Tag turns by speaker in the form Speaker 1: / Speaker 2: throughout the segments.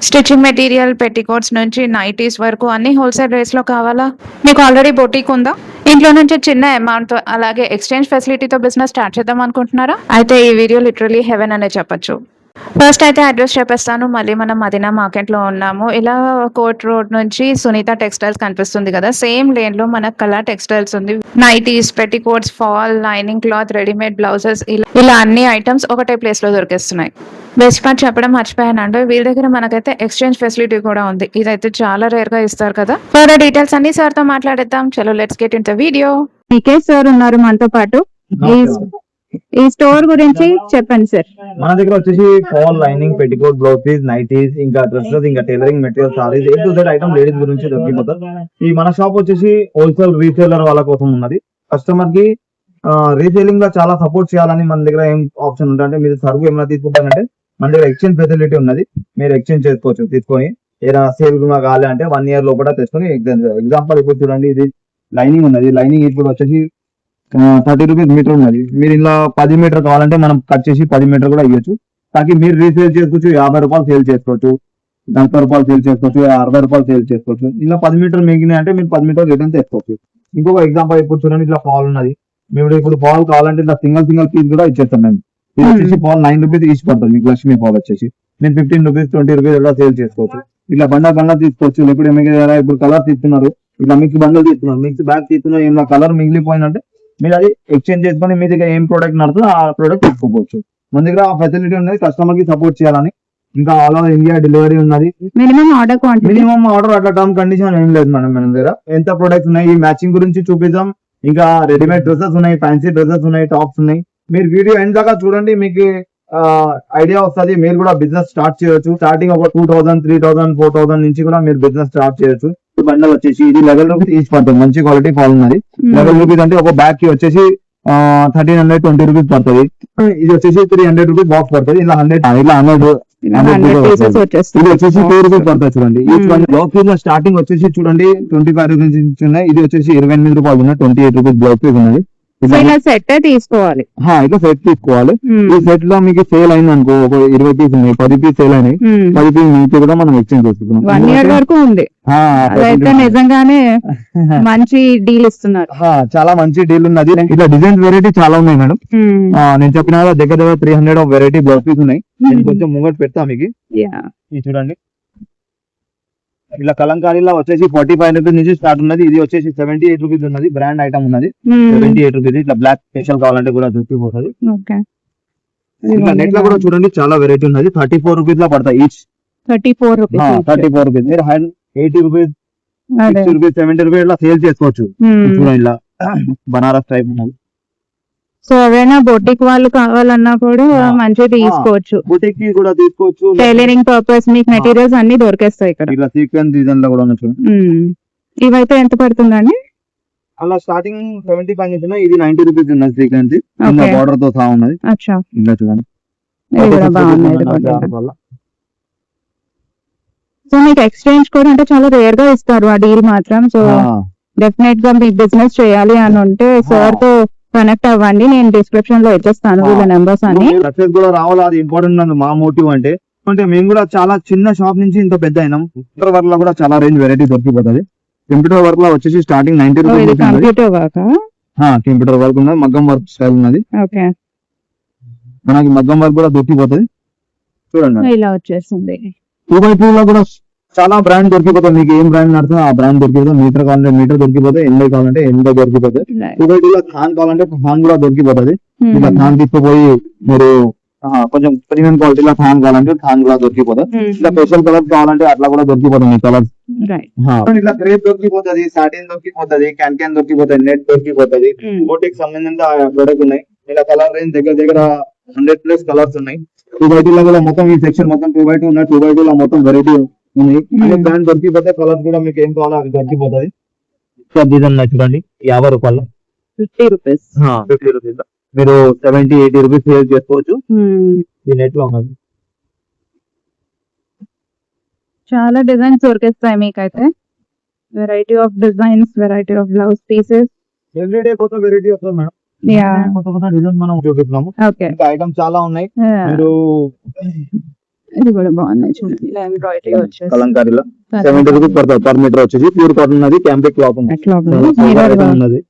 Speaker 1: Stitching material, petticoats నుంచి nighties వరకు అన్ని హోల్సేల్ రేట్స్‌లో కావాలా? మీకు ఆల్రెడీ బొటీక్ ఉందా? ఇంట్లో నుంచి చిన్న అమౌంట్‌తో అలాగే ఎక్స్‌చేంజ్ ఫెసిలిటీతో బిజినెస్ స్టార్ట్ చేద్దాం అనుకుంటున్నారా? అయితే ఈ వీడియో లిటరల్లీ హెవెన్ అనే చెప్పొచ్చు. ఫస్ట్ అయితే అడ్రస్ చెప్పేస్తాను. మళ్ళీ మనం మదీనా మార్కెట్‌లో ఉన్నాము. ఇలా కోర్ట్ రోడ్ నుంచి సునీత టెక్స్‌టైల్స్ కనిపిస్తుంది కదా! సేమ్ లేన్‌లో మన కళా టెక్స్‌టైల్స్ ఉంది. Nighties, petticoats, fall, lining cloth, readymade blouses ఇలా అన్ని ఐటెమ్స్ ఒకటే ప్లేస్‌లో దొరికేస్తున్నాయి. బెస్ట్ పార్ట్ చెప్పడం మర్చిపోయానండి. వీళ్ళ దగ్గర మనకైతే ఎక్స్‌చేంజ్ ఫెసిలిటీ కూడా ఉంది. ఇదైతే చాలా రేర్‌గా ఇస్తారు కదా! ఫర్దర్ డీటెయిల్స్ అన్ని సార్‌తో మాట్లాడేద్దాం. చలో let's get into the video.
Speaker 2: PK sir ఉన్నారు మనతో పాటు. ఈ ఈ స్టోర్ గురించి చెప్పండి సార్.
Speaker 3: మన దగ్గర వచ్చేసి fall, lining, petticoat, blouse piece, nighties, ఇంకా డ్రెస్సెస్, ఇంకా tailoring material, saris, A to Z item ladies గురించి దొరికిపోతారు. ఈ మన షాప్ వచ్చేసి హోల్సేల్ రీసేలర్ వాళ్ళ కోసం ఉన్నది. కస్టమర్ కి రీసేలింగ్ లో చాలా సపోర్ట్ చేయాలని మన దగ్గర ఏం ఆప్షన్ ఉంటుంది, మీరు సరుకు ఏమైనా తీసుకుంటారంటే మన దగ్గర ఎక్స్చేంజ్ ఫెసిలిటీ ఉన్నది. మీరు ఎక్స్చేంజ్ చేసుకోవచ్చు. తీసుకొని ఏదైనా సేల్ కావాలి అంటే 1 year లోపల తెచ్చుకొని ఎగ్జాంపుల్ ఇప్పుడు చూడండి, ఇది లైనింగ్ ఉన్నది. లైనింగ్ ఇప్పుడు వచ్చేసి 30 రూపీస్ మీటర్ ఉన్నది. మీరు ఇలా 10 మీటర్ కావాలంటే మనం కట్ చేసి 10 మీటర్ కూడా ఇవ్వచ్చు. తాకి మీరు రీసేల్ చేసుకోవచ్చు. 50 రూపాయలు సేల్ చేసుకోవచ్చు, 40 రూపాయలు సేల్ చేసుకోవచ్చు, 60 రూపాయలు సేల్ చేసుకోవచ్చు. ఇలా 10 మీటర్ మిగిలినాయి అంటే మీరు 10 మీటర్ రిటర్న్ చేసుకోవచ్చు. ఇంకొక ఎగ్జాంపుల్ ఇప్పుడు చూడండి, ఇట్లా ఫాల్ ఉన్నది. మేము ఇప్పుడు ఫాల్ కావాలంటే ఇట్లా సింగిల్ పీస్ కూడా ఇచ్చేస్తాం మేము. ఇది వచ్చేసి ఫాల్ 9 రూపీస్ ఈచ్ పడుతుంది. మీకు లక్ష్మీ ఫాల్ వచ్చేసి నేను 15 రూపీస్ 20 రూపీస్ ఇలా సేల్ చేసుకోవచ్చు. ఇట్లా బండ తీసుకోవచ్చు. ఇప్పుడు ఇప్పుడు కలర్ తీస్తున్నారు, ఇట్లా మిక్స్ బండలు తీస్తున్నారు, మిక్స్ బ్యాగ్ తీస్తున్నారు. ఇలా కలర్ మిగిలిపోయినంటే మీరు అది ఎక్స్చేంజ్ చేసుకొని మీ దగ్గర ఏం ప్రోడక్ట్ నడుతుందో ఆ ప్రోడక్ట్ తీసుకోవచ్చు. మన దగ్గర ఆ ఫెసిలిటీ ఉన్నది. కస్టమర్ కి సపోర్ట్ చేయాలని. ఇంకా ఆల్ ఓవర్ ఇండియా డెలివరీ ఉన్నది.
Speaker 2: Minimum order quantity,
Speaker 3: minimum order అట్లా టర్మ్ కండిషన్ ఏం లేదు మేడం. మన దగ్గర ఎంత ప్రొడక్ట్స్ ఉన్నాయి ఈ మ్యాచింగ్ గురించి చూపిద్దాం. ఇంకా రెడీమేడ్ డ్రెస్సెస్ ఉన్నాయి, ఫ్యాన్సీ డ్రెస్సెస్ ఉన్నాయి, టాప్స్ ఉన్నాయి. మీరు వీడియో ఎండ్ దాకా చూడండి, మీకు ఐడియా వస్తుంది. మీరు కూడా బిజినెస్ స్టార్ట్ చేయొచ్చు. స్టార్టింగ్ ఒక 2000, 3000, 4000 నుంచి కూడా మీరు బిజినెస్ స్టార్ట్ చేయొచ్చు. బండల్ వచ్చేసి ఇది 11 రూపీస్ ఈచ్ పడుతుంది. మంచి క్వాలిటీ ఫాల్ ఉన్నది. 11 రూపీస్ అంటే ఒక బ్యాగ్ కి వచ్చేసి 1320 రూపీస్ పడుతుంది. ఇది వచ్చేసి 300 రూపీస్ బాక్స్ పడుతుంది. ఇలా 100 ఇది వచ్చేసి 2 రూపీస్ పడుతుంది. చూడండి each one blouse piece starting వచ్చేసి చూడండి 25 రూపీస్ నుంచి ఉన్నాయి. ఇది వచ్చేసి 28 రూపాయలు ఉన్నాయి. 28 రూపీస్ బ్లౌజ్ పీస్ ఉన్నది.
Speaker 2: ఇలా సెట్ తీసుకోవాలి.
Speaker 3: ఇట్లా సెట్ తీసుకోవాలి. ఈ సెట్ లో మీకు సేల్ అయింది అనుకో, ఒక 20 పీస్ ఉన్నాయి, 10 పీస్ సేల్ అయినాయి. 10 పీస్ నుంచి కూడా మనం ఎక్స్చేంజ్ చేసుకుంటున్నాం.
Speaker 2: 1 year వరకు ఉంది. అదైతే నిజంగానే మంచి డీల్ ఇస్తున్నారు.
Speaker 3: చాలా మంచి డీల్ ఉన్నది. ఇట్లా డిజైన్స్ వెరైటీ చాలా ఉన్నాయి మేడం. నేను చెప్పిన దగ్గర 300 ఆఫ్ వెరైటీ బ్లౌజ్ పీస్ ఉన్నాయి. నేను కొంచెం ముంగట్ పెడతా మీకు. ఇది చూడండి, ఇలా కలంకారీలో వచ్చేసి 45 రూపీస్ నుంచి స్టార్ట్ ఉన్నది. ఇది వచ్చేసి 78 రూపీస్ ఉన్నది. బ్రాండ్ ఐటమ్ ఉన్నది. 78 రూపీస్. ఇట్లా బ్లాక్ స్పెషల్ కావాలంటే కూడా దొరికిపోతుంది. ఇంకా నెట్ లో కూడా చూడండి చాలా వెరైటీ ఉన్నది. 34 రూపీస్ లో పడతాయి ఈచ్. 34 రూపీస్. మీరు 80 రూపీస్, 60 రూపీస్, 70 రూపీస్ ఇట్లా సేల్ చేసుకోవచ్చు. చూడండి ఇలా బనారస్ టైప్ ఉన్నది.
Speaker 2: సో ఎవరైనా బొటిక్ వాళ్ళు కావాలన్నా కూడా మంచిగా తీసుకోవచ్చు.
Speaker 3: బొటిక్ కి కూడా తీసుకోవచ్చు.
Speaker 2: టైలరింగ్ పర్పస్ మీకు మెటీరియల్స్ అన్ని దొరికేస్తాయి ఇక్కడ.
Speaker 3: ఇలా సీక్వెన్స్ డిజైన్ లో కూడా ఉన్నాయి.
Speaker 2: ఇవైతే ఎంత పడుతుందండి?
Speaker 3: అలా స్టార్టింగ్ 75 నుంచి ఉన్నాయి. ఇది 90 రూపీస్ ఉన్నది. సీక్వెన్స్ బార్డర్ తో సహా ఉన్నది. ఇలా చూడండి.
Speaker 2: సో మీకు ఎక్స్చేంజ్ కూడా అంటే చాలా రేర్ గా ఇస్తారు ఆ డీల్ మాత్రం. సో డెఫినెట్ గా మీకు బిజినెస్ చేయాలి అని ఉంటే సార్ తో కనెక్ట్ అవ్వండి. నేను డిస్క్రిప్షన్ లో ఇచ్చేస్తాను వీళ్ళ నెంబర్స్ అన్ని.
Speaker 3: సక్సెస్ కూడా రావాలి, అది ఇంపార్టెంట్ అన్నది మా మోటివ్. అంటే మేము కూడా చాలా చిన్న షాప్ నుంచి ఇంత పెద్ద అయినాం. కంప్యూటర్ వర్క్ లో కూడా చాలా రేంజ్ వెరైటీ దొరికిపోతుంది. కంప్యూటర్ వర్క్ లో వచ్చేసి స్టార్టింగ్ 90 రూపీస్. కంప్యూటర్ వర్క్ ఉన్నది, మగ్గం వర్క్ స్టైల్ ఉన్నది. మనకి మగ్గం వర్క్ కూడా దొరికిపోతుంది. చూడండి
Speaker 2: ఇలా వచ్చేసింది.
Speaker 3: 2x2 లో కూడా చాలా బ్రాండ్ దొరికిపోతుంది. మీకు ఏం బ్రాండ్ నడుతుందో ఆ బ్రాండ్ దొరికిపోతుంది. మీటర్ కావాలంటే మీటర్ దొరికిపోతుంది. 80 కావాలంటే 80 దొరికిపోతుంది. 2x2 లో థాన్ కావాలంటే థాన్ కూడా దొరికిపోతుంది. ఇలా థాన్ తీసుకుపోయి మీరు కొంచెం ప్రీమియం క్వాలిటీలో థాన్ కావాలంటే థాన్ కూడా దొరికిపోతుంది. ఇలా స్పెషల్ కలర్స్ కావాలంటే అట్లా కూడా దొరికిపోతుంది. కలర్స్ ఇట్లా క్రేప్ దొరికిపోతుంది, సాటిన్ దొరికిపోతుంది, క్యాన్ దొరికిపోతుంది, నెట్ దొరికిపోతుంది. బోటిక్ సంబంధించిన ప్రొడక్ట్ ఉన్నాయి. ఇలా కలర్ రేంజ్ దగ్గర 100+ కలర్స్ ఉన్నాయి. 2x2 లో కూడా మొత్తం ఈ సెక్షన్ మొత్తం 2x2 ఉన్నాయి. 2x2 లో మొత్తం వెరైటీ ఉన్నాయి. బ్రాండ్ దొరికిపోతే కలర్స్ కూడా మీకు ఏం కావాలో అది దొరికిపోతుంది. డిజైన్ చూడండి 50 రూపాయలు,
Speaker 2: 50 రూపీస్.
Speaker 3: 50 రూపీస్ మీరు 70-80 రూపీస్ సేల్ చేసుకోవచ్చు. ఈ నెట్ లో ఉన్నది.
Speaker 2: చాలా డిజైన్స్ దొరికేస్తాయి మీకైతే. Variety of designs, variety of blouse pieces.
Speaker 3: Everyday కొత్త వెరైటీ వస్తుంది మేడం. కొత్త డిజైన్ మనం చూపిస్తున్నాము. ఇంకా ఐటమ్స్ చాలా ఉన్నాయి. మీరు
Speaker 2: ఇది కూడా బాగున్నాయి చూడండి, ఇలా ఎంబ్రాయిడరీ వచ్చేసి
Speaker 3: కలంకారీలో 70 రూపీస్ పడుతుంది పర్ మీటర్ వచ్చేసి. ప్యూర్ కాటన్ ఉన్నది, క్యాంపిక్ క్లాత్ ఉంది.
Speaker 2: అట్లా
Speaker 3: చాలా
Speaker 2: మిర్రర్
Speaker 3: item ఉన్నది.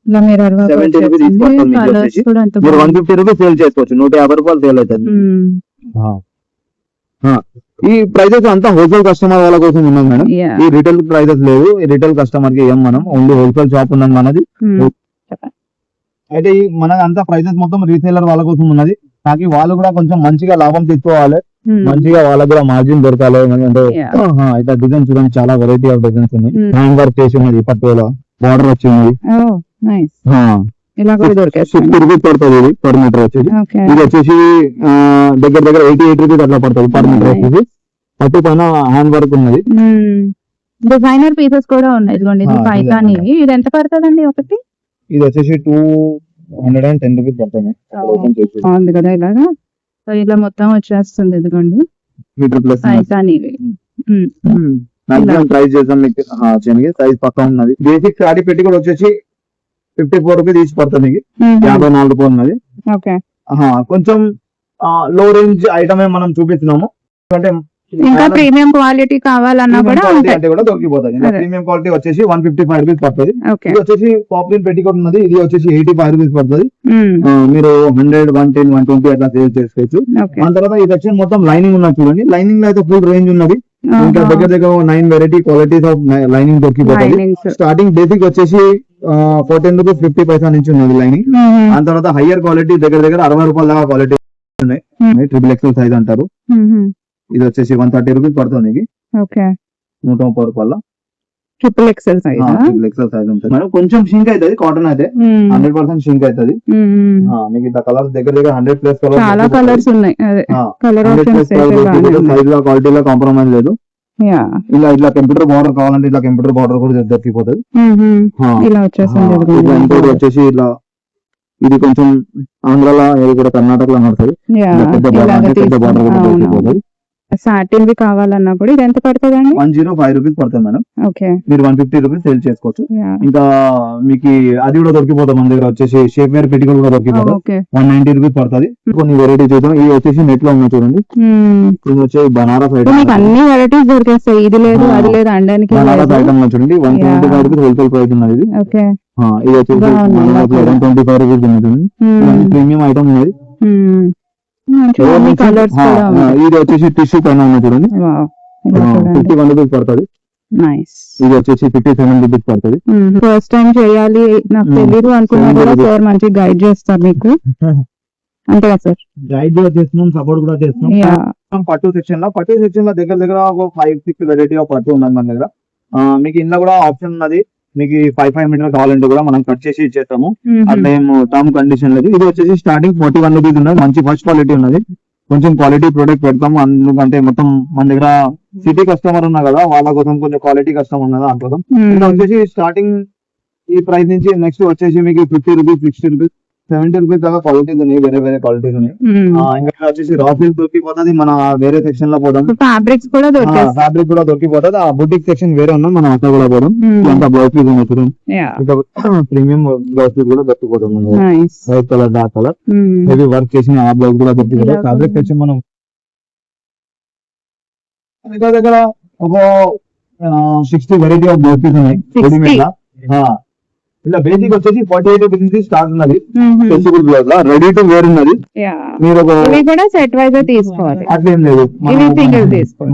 Speaker 2: ఇలా మిర్రర్
Speaker 3: 70 రూపీస్ పడుతుంది మీకు
Speaker 2: కలర్స్
Speaker 3: వచ్చేసి.
Speaker 2: కూడా అంత
Speaker 3: మీరు 150 రూపీస్ సేల్ చేసుకోవచ్చు, 150 రూపాయలు సేల్ అవుతుంది. ఈ ప్రైజెస్ అంతా హోల్సేల్ కస్టమర్ వాళ్ళ కోసం ఉన్నాం మేడం. ఈ రిటైల్ ప్రైజెస్ లేవు, ఈ రిటైల్ కస్టమర్ కి ఏం మనం ఓన్లీ హోల్సేల్ షాప్ ఉన్నాం మనది. అయితే ఈ మన అంతా ప్రైజెస్ మొత్తం రీసేలర్ వాళ్ళ కోసం ఉన్నది. తాకి వాళ్ళు కూడా కొంచెం మంచిగా లాభం తీసుకోవాలి, మంచిగా వాళ్ళకి కూడా మార్జిన్ దొరకాలి. అంటే ఇట్లా డిజైన్ చూడండి, చాలా వెరైటీ ఆఫ్ డిజైన్స్ ఉన్నాయి. హ్యాండ్ వర్క్ చేసి ఉన్నది, పట్టులో బార్డర్ వచ్చింది.
Speaker 2: ఇలా కూడా దొరికేస్తాయి.
Speaker 3: 60 రూపీస్ పడుతుంది ఇది పర్ మీటర్ వచ్చేసి. ఇది వచ్చేసి దగ్గర దగ్గర 88 రూపీస్ అట్లా పడుతుంది పర్ మీటర్ వచ్చేసి. పట్టు పైన హ్యాండ్ వర్క్ ఉన్నది.
Speaker 2: డిజైనర్ పీసెస్ కూడా ఉన్నాయి, ఇదిగోండి ఇది పైతాని. ఇది ఎంత పడుతుందండి ఒకటి?
Speaker 3: ఇది వచ్చేసి 210 రూపీస్ పడుతుంది.
Speaker 2: బాగుంది కదా ఇలాగా. సో ఇలా మొత్తం వచ్చేస్తుంది, ఇదిగోండి
Speaker 3: metre plus
Speaker 2: Paithani.
Speaker 3: Maximum price చేద్దాం మీకు. సైజ్ పక్కా ఉన్నది. బేసిక్ సారీ పెట్టి కూడా వచ్చేసి 54 రూపీస్ ఈచ్ పడుతుంది మీకు. 54 రూపాయలు ఉన్నది.
Speaker 2: ఓకే,
Speaker 3: కొంచెం లో రేంజ్ ఐటమే మనం చూపిస్తున్నాము. అంటే
Speaker 2: ఇంకా ప్రీమియం క్వాలిటీ కావాలన్నా కూడా
Speaker 3: అంటే కూడా దొరికిపోతుంది. ప్రీమియం క్వాలిటీ వచ్చేసి 155 రూపీస్ పడుతుంది.
Speaker 2: ఓకే,
Speaker 3: ఇది వచ్చేసి పాపులర్ పెట్టికోట్ ఉన్నది. ఇది వచ్చేసి 85 రూపీస్ పడుతుంది. మీరు 100, 110, 120 అట్లా సేల్ చేసుకోవచ్చు. దాని తర్వాత ఈ సెక్షన్ మొత్తం లైనింగ్ ఉన్నది చూడండి. లైనింగ్ లో అయితే ఫుల్ రేంజ్ ఉన్నది. ఇంకా దగ్గర దగ్గర 9 వెరైటీ క్వాలిటీస్ ఆఫ్ లైనింగ్ దొరికిపోతుంది. స్టార్టింగ్ బేసిక్ వచ్చేసి 14 రూపీస్ 50 పైసా నుంచి ఉన్నది లైనింగ్. దాని తర్వాత హయ్యర్ క్వాలిటీ దగ్గర దగ్గర 60 రూపాయల దాకా క్వాలిటీ ఉన్నాయి. ట్రిపుల్ ఎక్సెల్ సైజ్ అంటారు. ఇది వచ్చేసి 130 రూపీస్ పడుతుంది.
Speaker 2: ఓకే,
Speaker 3: 130 రూపాయల
Speaker 2: triple XL size.
Speaker 3: Triple XL size ఉంటుంది మేడం. కొంచెం షింక్ అవుతుంది, కాటన్ అయితే 100% షింక్ అవుతుంది. మీకు ఇంత కలర్స్ దగ్గర దగ్గర 100 ప్లస్ కలర్స్,
Speaker 2: చాలా కలర్స్ ఉన్నాయి. అదే కలర్ ఆప్షన్స్
Speaker 3: సైజ్ లో క్వాలిటీలో కాంప్రమైజ్ లేదు. ఇలా ఇట్లా కంప్యూటర్ బార్డర్ కావాలంటే ఇట్లా కంప్యూటర్ బార్డర్ కూడా దొరికిపోతుంది.
Speaker 2: ఇలా వచ్చేసింది.
Speaker 3: ఇంకోటి వచ్చేసి ఇట్లా ఇది కొంచెం ఆంధ్రాలో, ఇది కూడా కర్ణాటకలో నడుస్తుంది. పెద్ద బార్డర్ కూడా దొరికిపోతుంది.
Speaker 2: సాటిన్ వి కావాలన్నా కూడా ఇది ఎంత పడుతుందండి?
Speaker 3: 105 రూపీస్ పడుతుంది మేడం.
Speaker 2: ఓకే,
Speaker 3: మీరు 150 రూపీస్ సేల్ చేసుకోవచ్చు. ఇంకా మీకు అది కూడా దొరికిపోతుంది మన దగ్గర వచ్చేసి. షేప్ వేర్ పెట్టి కూడా దొరికిపోతుంది. 190 రూపీస్ పడుతుంది. కొన్ని వెరైటీ చూద్దాం. ఇది వచ్చేసి నెట్ లో ఉన్నాయి చూడండి. ఇది వచ్చేసి బనారస్ ఐటమ్,
Speaker 2: అన్ని వెరైటీస్ దొరికేస్తాయి. ఇది లేదు అది లేదు అనడానికి.
Speaker 3: బనారస్ ఐటమ్ లో చూడండి 175 రూపీస్ హోల్సేల్ ప్రైస్ ఉన్నది ఇది.
Speaker 2: ఓకే,
Speaker 3: ఇది వచ్చేసి 125 రూపీస్ ఉన్నది. ప్రీమియం ఐటమ్ ఉన్నది.
Speaker 2: కలర్స్ కూడా
Speaker 3: ఇది వచ్చేసి టిష్యూ పైన ఉన్నది చూడండి. 51 రూపీస్ పడుతుంది.
Speaker 2: నైస్.
Speaker 3: ఇది వచ్చేసి 57 రూపీస్ పడుతుంది.
Speaker 2: ఫస్ట్ టైం చేయాలి నాకు తెలియదు అనుకున్నా కూడా సార్ మంచి గైడ్ చేస్తారు మీకు. అంతే కదా సార్?
Speaker 3: గైడ్ కూడా చేస్తున్నాం, సపోర్ట్ కూడా చేస్తున్నాం. పట్టు సెక్షన్ లో దగ్గర దగ్గర ఒక 5-6 వెరైటీ ఆఫ్ పట్టు ఉన్నది మన దగ్గర. మీకు ఇందులో కూడా ఆప్షన్ ఉన్నది. మీకు 5 మీటర్ కావాలంటే కూడా మనం కట్ చేసి ఇచ్చేస్తాము. అట్లా ఏం టర్మ్ కండిషన్ లేదు. ఇది వచ్చేసి స్టార్టింగ్ 41 రూపీస్ ఉన్నది. మంచి ఫస్ట్ క్వాలిటీ ఉన్నది. కొంచెం క్వాలిటీ ప్రొడక్ట్ పెడతాము. అందుకంటే మొత్తం మన దగ్గర సిటీ కస్టమర్ ఉన్నా కదా, వాళ్ళ కోసం కొంచెం క్వాలిటీ కస్టమర్ ఉన్నదా అనుకోదాం. ఇంకా వచ్చేసి స్టార్టింగ్ ఈ ప్రైస్ నుంచి నెక్స్ట్ వచ్చేసి మీకు 50 రూపీస్, 60 రూపీస్, 70 రూపీస్ దాకా క్వాలిటీస్ ఉన్నాయి. వేరే వేరే క్వాలిటీస్ ఉన్నాయి. ఇంకా వచ్చేసి రా సిల్క్ దొరికిపోతుంది. మన వేరే సెక్షన్ లో పోదాం.
Speaker 2: ఫ్యాబ్రిక్స్ కూడా
Speaker 3: ఫ్యాబ్రిక్ కూడా దొరికిపోతుంది. ఆ బుటిక్ సెక్షన్ వేరే ఉన్నాం, మనం అక్కడ కూడా పోదాం. ఇంకా బ్లౌజ్ పీస్ ఉన్నాయి చూడండి. ఇంకా ప్రీమియం బ్లౌజ్ పీస్ కూడా దొరికిపోతుంది. White colour, dark colour, heavy work చేసిన ఆ బ్లౌజ్ కూడా దొరికిపోతుంది. ఫ్యాబ్రిక్ సెక్షన్ మనం ఇంకా దగ్గర ఒక 60 వెరైటీ ఆఫ్ బ్లౌజ్ పీస్ ఉన్నాయి. రెడీమేడ్ లా ఇలా బేసిక్ వచ్చేసి 48 రూపీస్ నుంచి స్టార్ట్ ఉన్నది. ఫ్లెక్సిబుల్ బ్లౌజ్ లా రెడీ టు వేర్ ఉన్నది. మీరు
Speaker 2: కూడా సెట్ వైజ్ తీసుకోవాలి,
Speaker 3: అట్లేం లేదు.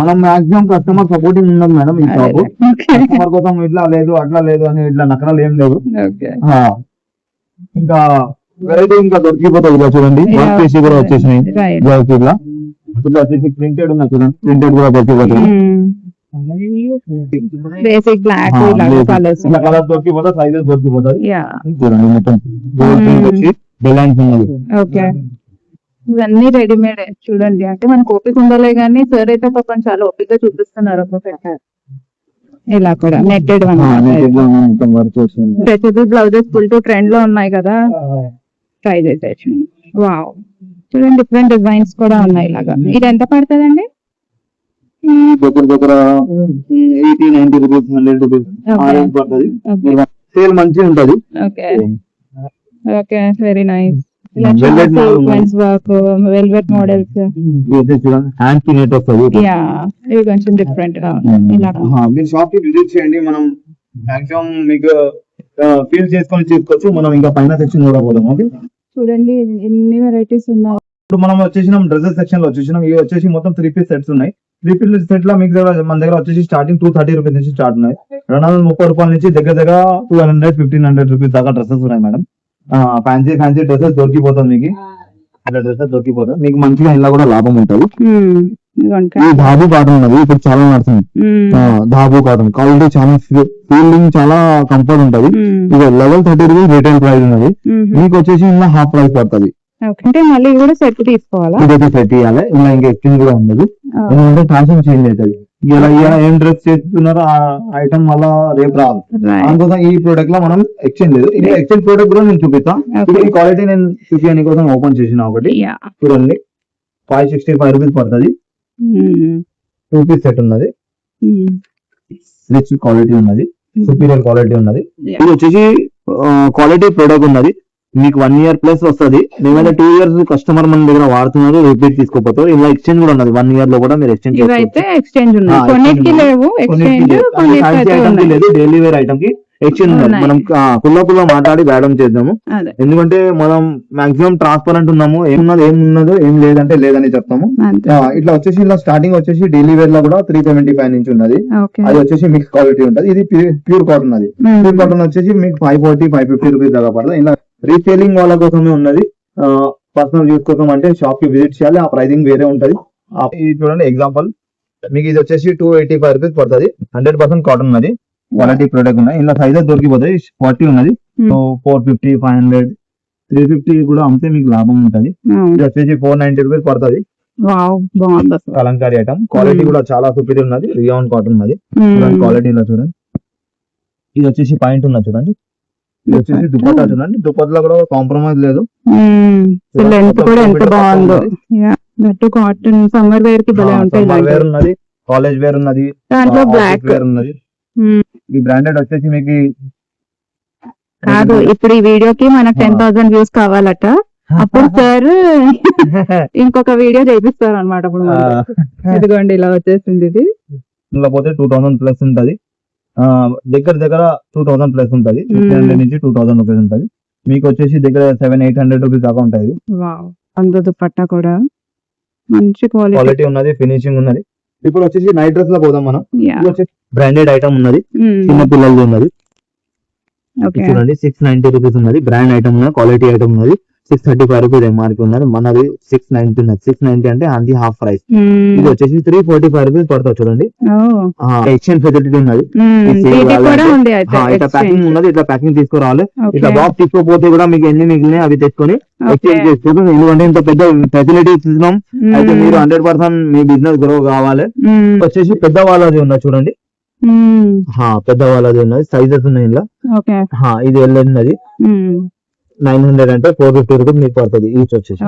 Speaker 3: మనం మాక్సిమం కస్టమర్ సపోర్టింగ్ ఉన్నది మేడం. ఈ షాప్ కస్టమర్ కోసం ఇట్లా లేదు అట్లా లేదు అని ఇట్లా నకరాలు ఏం లేదు. ఇంకా వెరైటీ ఇంకా దొరికిపోతాయి. ఇలా చూడండి, వర్క్ చేసి కూడా వచ్చేసినాయి బ్లౌజ్ ఇట్లా. ఇట్లా వచ్చేసి ప్రింటెడ్ ఉన్నాయి చూడండి, ప్రింటెడ్ కూడా దొరికిపోతుంది.
Speaker 2: బేసిక్ బ్లాక్ కలర్స్
Speaker 3: కలర్ దొరికిపోతుంది, సైజెస్ దొరికిపోతుంది. చూడండి మొత్తం వచ్చి డిజైన్స్ ఉన్నది.
Speaker 2: ఓకే, ఇవన్నీ రెడీమేడ్ చూడండి. అంటే మనకు ఓపిక ఉండాలే గానీ సార్ అయితే పాపం చాలా ఓపిక చూపిస్తున్నారు. ఒక్కొక్క ఇలా కూడా netted stretchable blouses full to trend లో ఉన్నాయి కదా, ట్రై చేసేచ్చు. వావ్, చూడండి డిఫరెంట్ డిజైన్స్ కూడా ఉన్నాయి ఇలాగా. ఇది ఎంత పడుతుందండి?
Speaker 3: దగ్గర దగ్గర 80-90 రూపీస్, 100 రూపీస్ పడుతుంది. సేల్ మంచిగా ఉంటది.
Speaker 2: Okay okay, very nice.
Speaker 3: Velvet model.
Speaker 2: Sequence work, velvet models,
Speaker 3: hand పినేట్ వస్తుంది.
Speaker 2: యా ఇవి కొంచెం డిఫరెంట్ గా ఇలా
Speaker 3: మీరు షాప్ కి విజిట్ చేయండి, మనం మాక్సిమం మీకు ఫీల్ చేసుకొని తీసుకోవచ్చు. మనం ఇంకా పైన సెక్షన్ కూడా పోదాం. ఓకే,
Speaker 2: చూడండి ఎన్ని వెరైటీస్ ఉన్నాయి.
Speaker 3: ఇప్పుడు మనం వచ్చేసినాం డ్రెస్సెస్ సెక్షన్ లో వచ్చేసినాం. ఇవి వచ్చేసి మొత్తం 3 పీస్ సెట్స్ ఉన్నాయి. 3 పీస్ సెట్ లో మీకు మన దగ్గర వచ్చేసి స్టార్టింగ్ 230 రూపీస్ నుంచి స్టార్ట్ ఉన్నాయి. 230 రూపాయల నుంచి దగ్గర 1200-1500 రూపీస్ దాకా డ్రెస్సెస్ ఉన్నాయి మేడం. ఫ్యాన్సీ డ్రెస్సెస్ దొరికిపోతుంది మీకు. ఇలా డ్రెస్సెస్ దొరికిపోతుంది మీకు, మంచిగా ఇలా కూడా లాభం ఉంటుంది. ఈ ధాబు కాటన్ ఉన్నది ఇప్పుడు చాలా నడుస్తుంది. ధాబు కాటన్ క్వాలిటీ చాలా, ఫీలింగ్ చాలా కంఫర్ట్ ఉంటది. ఇది లెవెల్ 30 రూపీస్ రిటైల్ ప్రైస్ ఉన్నది. మీకు వచ్చేసి ఇలా హాఫ్ ప్రైస్ పడుతుంది.
Speaker 2: అంటే మళ్ళీ ఇది కూడా సెట్ తీసుకోవాలా?
Speaker 3: ఇదైతే సెట్ ఇవ్వాలి. ఇలా ఇంకా ఎక్స్చేంజ్ కూడా ఉండదు, ఎందుకంటే ఫ్యాషన్ చేంజ్ అవుతుంది. ఇలా ఏం డ్రెస్ చేస్తున్నారో ఆ ఐటమ్ మళ్ళా రేపు రాదు. అందుకోసం ఈ ప్రోడక్ట్ లో మనం ఎక్స్చేంజ్ లేదు. ఇది ఎక్స్చేంజ్ ప్రోడక్ట్ కూడా నేను చూపిస్తాను. ఈ క్వాలిటీ నేను చూపించడానికి కోసం ఓపెన్ చేసిన ఒకటి చూడండి. 565 రూపీస్ పడుతుంది. 2 పీస్ సెట్ ఉన్నది. రిచ్ క్వాలిటీ ఉన్నది, సుపీరియర్ క్వాలిటీ ఉన్నది. ఇది వచ్చేసి క్వాలిటీ ప్రోడక్ట్ ఉన్నది. మీకు 1 year ప్లస్ వస్తుంది. ఏమైనా 2 years కస్టమర్ మన దగ్గర వాడుతున్నారు, రిపీట్ తీసుకోపోతారు. ఇలా ఎక్స్చేంజ్ కూడా ఉన్నది. 1 year లో కూడా మీరు ఎక్స్చేంజ్
Speaker 2: ఇవైతే ఎక్స్చేంజ్ ఉన్నాయి. కొన్నిటికి లేవు ఎక్స్చేంజ్, కొన్నిటికి
Speaker 3: లేదు. డైలీ వేర్ ఐటమ్ కి ఎక్స్చేంజ్ ఉన్నది. మనం కుల్ల మాట్లాడి వేయడం చేద్దాము. ఎందుకంటే మనం మాక్సిమం ట్రాన్స్పరెంట్ ఉన్నాము. ఏమున్నదో ఏం లేదంటే లేదని చెప్తాము. ఇట్లా వచ్చేసి ఇలా స్టార్టింగ్ వచ్చేసి డైలీ వేర్ లో కూడా 375 నుంచి ఉన్నది. అది వచ్చేసి మిక్స్ క్వాలిటీ ఉంటుంది. ఇది ప్యూర్ కాటన్. అది ప్యూర్ కాటన్ వచ్చేసి మీకు 540-550 రూపీస్ దాకా పడుతుంది. ఇలా రీసేలింగ్ వాళ్ళ కోసమే ఉన్నది. పర్సనల్ యూస్ కోసం అంటే షాప్ కి విజిట్ చేయాలి. ఆ ప్రైసింగ్ వేరే ఉంటది. ఇది చూడండి ఎగ్జాంపుల్, మీకు ఇది వచ్చేసి 285 రూపీస్ పడుతుంది. 100% కాటన్ ఉన్నది. క్వాలిటీ ప్రోడక్ట్ ఉన్నాయి. ఇలా సైజెస్ దొరికిపోతాయి. 40 ఉన్నది. సో 450, 500, 350 కూడా అమ్మితే మీకు లాభం ఉంటది. ఇది వచ్చేసి 490 రూపీస్ పడుతుంది. కలంకారీ ఐటమ్. క్వాలిటీ కూడా చాలా సూపర్ ఉన్నది. రియాన్ కాటన్ ఉన్నది. క్వాలిటీ ఇలా చూడండి. ఇది వచ్చేసి పాయింట్ ఉన్నది చూడండి. ఇది వచ్చేసి దుపట్టా చూడండి. దుపట్టలో కూడా కాంప్రమైజ్ లేదు.
Speaker 2: లెంత్ కూడా ఎంత బాగుందో. కాటన్ సమ్మర్ వేర్ కి భలే ఉంటాయి.
Speaker 3: సమ్మర్ వేర్ ఉన్నది, కాలేజ్ వేర్ ఉన్నది,
Speaker 2: దాంట్లో బ్లాక్
Speaker 3: వేర్ ఉన్నది. ఈ బ్రాండెడ్ వచ్చేసి మీకు
Speaker 2: కాదు. ఇప్పుడు ఈ వీడియోకి మనకు 10,000 వ్యూస్ కావాలట. అప్పుడు సార్ ఇంకొక వీడియో చేపిస్తారు అనమాట. అప్పుడు ఇదిగోండి ఇలా వచ్చేసింది. ఇది
Speaker 3: ఇలా పోతే 2000 ప్లస్ ఉంటది. దగ్గర 2000 ప్లస్ ఉంటది. 1500 నుంచి 2000 రూపీస్ ఉంటది. మీకు వచ్చేసి దగ్గర 700-800 రూపీస్ దాకా ఉంటాయి.
Speaker 2: అందు దుపట్టా కూడా మంచి
Speaker 3: క్వాలిటీ ఉన్నది, ఫినిషింగ్ ఉన్నది. ఇప్పుడు వచ్చేసి నైట్ డ్రెస్ లో పోదాం మనం. బ్రాండెడ్ ఐటమ్ ఉన్నది, చిన్న పిల్లలది ఉన్నది. చూడండి 690 రూపీస్ ఉన్నది. బ్రాండ్ ఐటమ్ ఉన్నది, క్వాలిటీ ఐటమ్ ఉన్నది. 635 రూపీస్ ఎంఆర్పీ ఉన్నది. మనది 690 ఉన్నది. 690 అంటే అది హాఫ్ ప్రైస్. ఇది వచ్చేసి 345 రూపీస్ పడుతుంది. చూడండి ఎక్స్చేంజ్ ఫెసిలిటీ ఉన్నది. ఇట్లా ప్యాకింగ్ ఉన్నది. ఇట్లా ప్యాకింగ్ తీసుకురావాలి. ఇట్లా బాక్స్ తీసుకోపోతే కూడా మీకు ఎన్ని మిగిలినాయి అవి తెచ్చుకొని ఎక్స్చేంజ్ చేసుకోవచ్చు. ఎందుకంటే ఇంత పెద్ద ఫెసిలిటీ ఇస్తున్నాం. అయితే మీరు 100% మీ బిజినెస్ గ్రో కావాలి. వచ్చేసి పెద్ద వాళ్ళది ఉన్నది చూడండి. పెద్ద వాళ్ళది ఉన్నది. సైజెస్ ఉన్నాయి ఇలా. ఇది వెళ్ళినది 900 అంటే 450 రూపీస్ మీకు పడుతుంది ఈచ్ వచ్చేసి.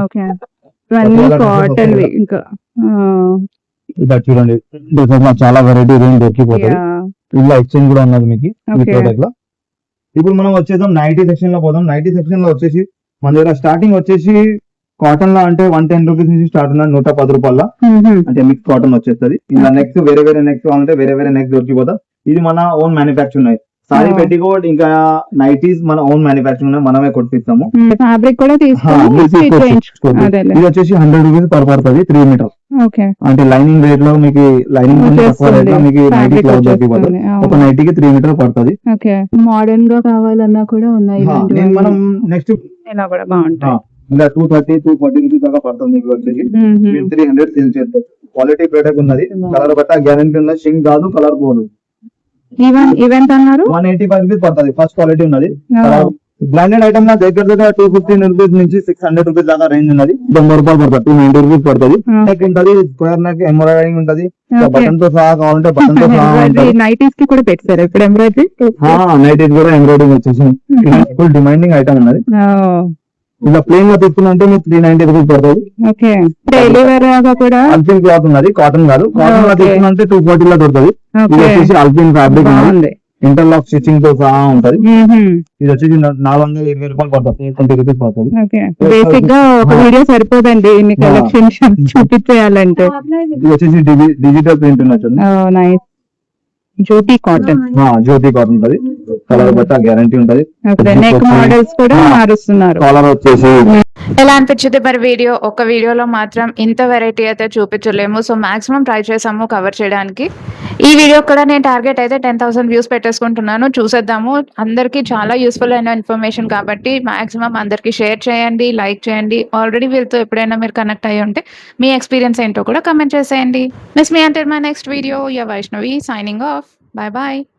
Speaker 3: ఇలా చూడండి చాలా వెరైటీ రేంజ్ దొరికిపోతుంది. ఇలా ఎక్స్చేంజ్ కూడా ఉన్నది మీకు ఈ ప్రోడక్ట్ లో. ఇప్పుడు మనం వచ్చేద్దాం నైటీ సెక్షన్ లో పోదాం. నైటీ సెక్షన్ లో వచ్చేసి మన దగ్గర స్టార్టింగ్ వచ్చేసి కాటన్ లో అంటే 110 రూపీస్ నుంచి స్టార్ట్ ఉన్నది. 110 రూపాయల అంటే మిక్స్ కాటన్ వచ్చేస్తుంది. ఇలా నెక్స్ట్ వేరే నెక్స్ట్ కావాలంటే వేరే నెక్స్ట్ దొరికిపోతా. ఇది మన ఓన్ మ్యానుఫాక్చర్ ఉన్నాయి. సారీ పెట్టికోట్ ఇంకా నైటీస్ మన ఓన్ మ్యానుఫాక్చరింగ్ మనమే కొట్టిస్తాము.
Speaker 2: ఫ్యాబ్రిక్ కూడా
Speaker 3: ఇది వచ్చేసి 100 రూపీస్ పడుతుంది 3 మీటర్. అంటే లైనింగ్ రేట్ లో మీకు లైనింగ్ తక్కువ రేట్ లో మీకు నైటీ క్లాత్ దొరికిపోతుంది. ఒక నైటీకి 3 మీటర్ పడుతుంది.
Speaker 2: మోడర్న్ గా కావాలన్నా కూడా ఉన్నాయి.
Speaker 3: మనం నెక్స్ట్
Speaker 2: ఇలా కూడా బాగుంటాయి.
Speaker 3: ఇలా 230-240 రూపీస్ దాకా పడుతుంది. మీకు వచ్చేసి 300 సేల్ చేస్తారు. క్వాలిటీ ప్రోడక్ట్ ఉన్నది. కలర్ బట్ట గ్యారంటీ ఉన్నది. షింక్ కాదు, కలర్ పోదు.
Speaker 2: ఈవెంట్ అన్నారు
Speaker 3: 185 రూపీస్ పడుతుంది. ఫస్ట్ క్వాలిటీ ఉన్నది. బ్రాండెడ్ ఐటమ్ దగ్గర 215 రూపీస్ నుంచి 600 రూపీస్ దాకా రేంజ్ ఉన్నది. 90 రూపాయలు పడుతుంది. 290 రూపీస్ పడుతుంది. నెక్ ఉంటది, స్క్వేర్ నెక్, ఎంబ్రాయిడరింగ్ ఉంటది. బటన్ తో సహా కావాలంటే బటన్ తో సహా ఉంటది.
Speaker 2: నైటీస్ కి కూడా పెట్టారు ఇప్పుడు ఎంబ్రాయిడరీ.
Speaker 3: నైటీస్ కూడా ఎంబ్రాయిడరింగ్ వచ్చేసి ఫుల్ డిమాండింగ్ ఐటమ్ ఉన్నది. ఇలా ప్లేన్ గా తీసుకున్నంటే మీకు 390 రూపీస్ పడుతుంది.
Speaker 2: డైలీ వేర్ కూడా
Speaker 3: అల్పిన్ క్లాత్ ఉన్నది. కాటన్ కాదు. కాటన్ లో తీసుకున్నంటే 240 లో దొరుకుతుంది. ఇది వచ్చేసి అల్పిన్ ఫ్యాబ్రిక్ ఉన్నది. ఇంటర్లాక్ స్టిచ్చింగ్ తో సహా ఉంటది. ఇది వచ్చేసి 420 రూపాయలు పడుతుంది, 20 రూపీస్ పడుతుంది.
Speaker 2: ఓకే, బేసిక్ గా ఒక వీడియో సరిపోదండి ఇన్ని కలెక్షన్స్ చూపించేయాలంటే.
Speaker 3: ఇది వచ్చేసి డిజిటల్ ప్రింట్ ఉన్నట్టు
Speaker 2: నైస్. జ్యోతి కాటన్.
Speaker 3: జ్యోతి కాటన్ ఉంటది, కలర్ బట్టి గ్యారంటీ ఉంటది.
Speaker 2: నెక్ మోడల్స్ కూడా మారుస్తున్నారు.
Speaker 3: కలర్ వచ్చేసి
Speaker 1: ఎలా అనిపించింది మరి వీడియో? ఒక వీడియోలో మాత్రం ఇంత వెరైటీ అయితే చూపించలేము, సో మాక్సిమం ట్రై చేసాము కవర్ చేయడానికి. ఈ వీడియో కూడా నేను టార్గెట్ అయితే 10,000 వ్యూస్ పెట్టేసుకుంటున్నాను. చూసేద్దాము, అందరికీ చాలా యూస్ఫుల్ అయిన ఇన్ఫర్మేషన్ కాబట్టి మాక్సిమం అందరికీ షేర్ చేయండి, లైక్ చేయండి. ఆల్రెడీ వీళ్ళతో ఎప్పుడైనా మీరు కనెక్ట్ అయ్యి ఉంటే మీ ఎక్స్పీరియన్స్ ఏంటో కూడా కమెంట్ చేసేయండి. Miss me until my next video. Yeah Vaishnavi signing off. Bye bye.